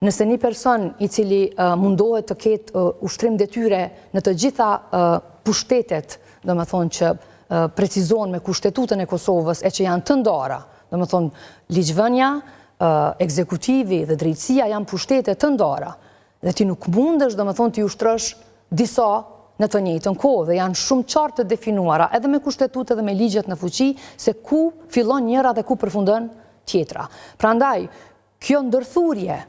Nëse një person i cili mundohet të ketë ushtrim detyre në të gjitha pushtetet, do më thonë që precizon me kushtetutën e Kosovës e që janë të ndara, do më thonë ligjvënia, ekzekutivi dhe drejtësia janë pushtetet të ndara, dhe ti nuk mundesh, do më thonë, ti ushtrosh disa në të njëjtën kohë dhe janë shumë qartë të definuara edhe me kushtetutë dhe me ligjet në fuqi se ku fillon njëra dhe ku përfundon tjetra. Prandaj, kjo ndërthurje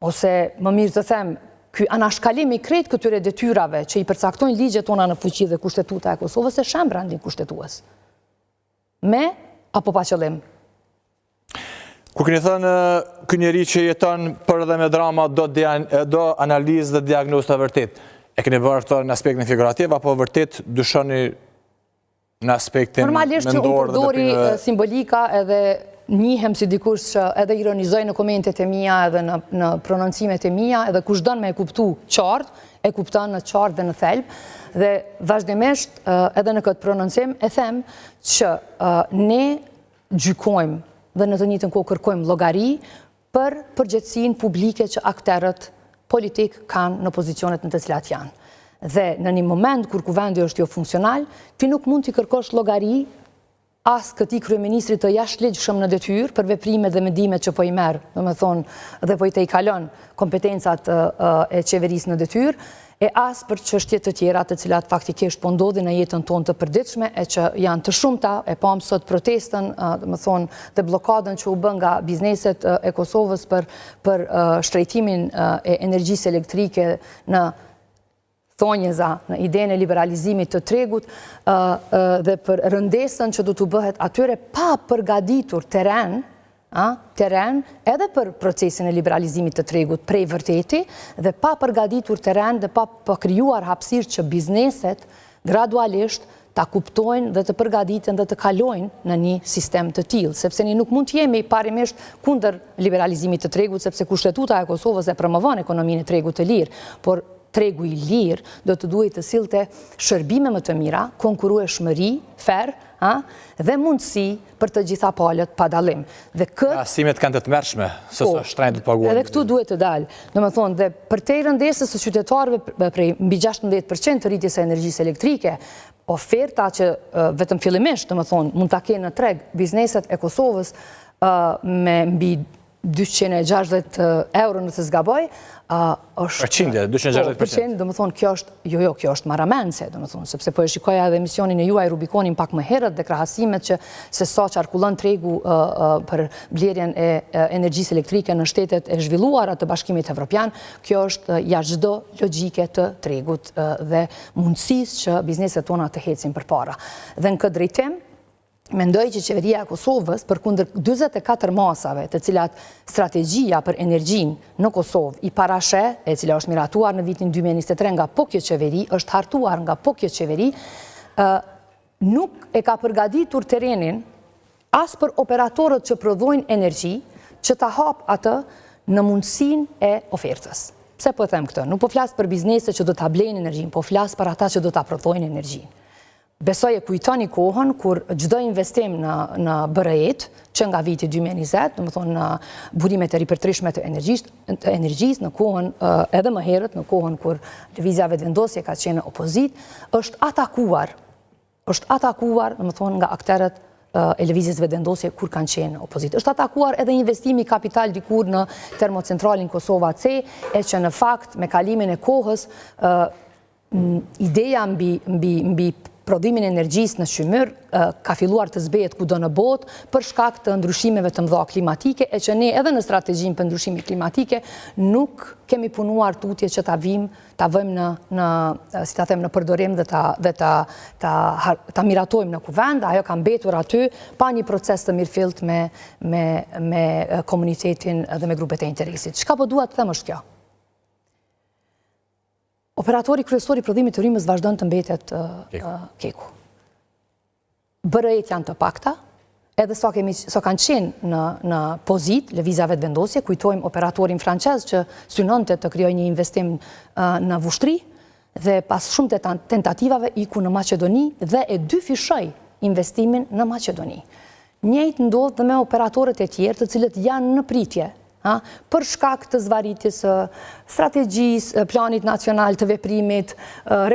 ose më mirë të them, ky anashkalim i krejt këtyre detyrave që i përcaktojnë ligjet tona në fuqi dhe kushtetuta e Kosovës e shem brandin kushtetues. Me apo pa qëllim? Kur keni thënë ky njeri që jeton për dhe me drama do analizë dhe diagnozë të vërtet, e keni bërë këto në aspektin figurativ apo vërtet dyshoni në aspektin mendor? Normalisht që unë përdori simbolika edhe njihem si dikush që edhe ironizoj në komentet e mia edhe në prononcimet e mia edhe kush don me e kuptu qartë, e kupton në qartë dhe në thelb dhe vazhdimisht edhe në këtë prononcim e them që ne gjykojmë dhe në të njëjtën kohë kërkojmë llogari për përgjegjësinë publike që aktorët politik kanë në pozicionet në të cilat janë. Dhe në një moment kur kuvendi është jo funksional, ti nuk mund t'i kërkosh llogari as këtij kryeministrit të jashtëligjshëm në detyrë për veprimet dhe mendimet që po i merr, domethënë dhe po i te i kalon kompetencat e qeverisë në detyrë, e as për çështje të tjera të cilat faktikisht po ndodhin në jetën tonë të përditshme e që janë të shumta, e pam sot protestën, domethënë dhe bllokadën që u bën nga bizneset e Kosovës për shtrejtimin e energjisë elektrike në thonjeza në idenë e liberalizimit të tregut dhe për rëndesën që do të bëhet atyre pa përgatitur terren edhe për procesin e liberalizimit të tregut prej vërteti dhe pa përgatitur terren dhe pa krijuar hapësirë që bizneset gradualisht ta kuptojnë dhe të përgatiten dhe të kalojnë në një sistem të tillë, sepse ne nuk mund të jemi parimisht kundër liberalizimit të tregut, sepse kushtetuta e Kosovës e promovon ekonominë e tregut të lirë, por tregu i lirë do të duhet të sillte shërbime më të mira, konkurrueshmëri, fair, dhe mundësi për të gjitha palët pa dallim. Asimet kanë të tmerrshme, se sa shtrenjtë të paguar. Edhe këtu duhet të dalë. Domethënë, dhe për te rëndesës së qytetarëve prej mbi 16% të rritjes së energjisë elektrike, oferta që vetëm fillimisht, domethënë, mund ta kenë në treg bizneset e Kosovës me mbi 260 euro nëse zgaboj, është 260%. Domethënë kjo është marramense, domethënë, sepse po e shikoja edhe emisionin e juaj Rubikonin pak më herët dhe krahasimet që se sa qarkullon tregu për blerjen e energjisë elektrike në shtetet e zhvilluara të Bashkimit Evropian, kjo është jashtë çdo logjike të tregut dhe mundësisë që bizneset tona të ecin përpara. Dhe në këtë drejtim mendoj që qeveria e Kosovës, përkundër 44 masave të cilat strategjia për energjinë në Kosovë i parashe, e cila është miratuar në vitin 2023 nga po kjo qeveri, është hartuar nga po kjo qeveri, nuk e ka përgatitur terrenin as për operatorët që prodhojnë energji, që ta hap atë në mundësinë e ofertës. Pse po them këtë? Nuk po flas për bizneset që do ta blejnë energjinë, po flas për ata që do ta prodhojnë energjinë. Besoj e kujtoni kohën kur çdo investim në BRE-t, që nga viti 2020, domethënë në burimet e ripërtrishme të energjisë, në kohën edhe më herët, në kohën kur lëvizja vetëvendosje ka qenë opozit, është atakuar, domethënë nga aktorët e lëvizjes vetëvendosje kur kanë qenë opozit. Është atakuar edhe investimi kapital dikur në termocentralin Kosova C, e që në fakt me kalimin e kohës ideja mbi prodhimin e energjisë në Shqymyr ka filluar të zbehet kudo në botë për shkak të ndryshimeve të mëdha klimatike, e që ne edhe në strategjinë për ndryshime klimatike nuk kemi punuar tutje që ta vëjmë në përdorim dhe ta miratojmë në kuvend, ajo ka mbetur aty pa një proces të mirëfillt me komunitetin dhe me grupet e interesit. Çka po dua të them është kjo? Operatori kryesor i prodhimit të rrymës vazhdon të mbetet Keku. BRE-t janë të pakta, edhe sa kanë qenë në pozit, lëvizja vetëvendosje, kujtojmë operatorin francez që synonte të krijojë një investim në Vushtri, dhe pas shumë të tentativave iku në Maqedoni dhe e dyfishoi investimin në Maqedoni. Njëjtë ndodh dhe me operatorët e tjerë të cilët janë në pritje për shkak të zvaritjes strategjisë, planit nacional të veprimit,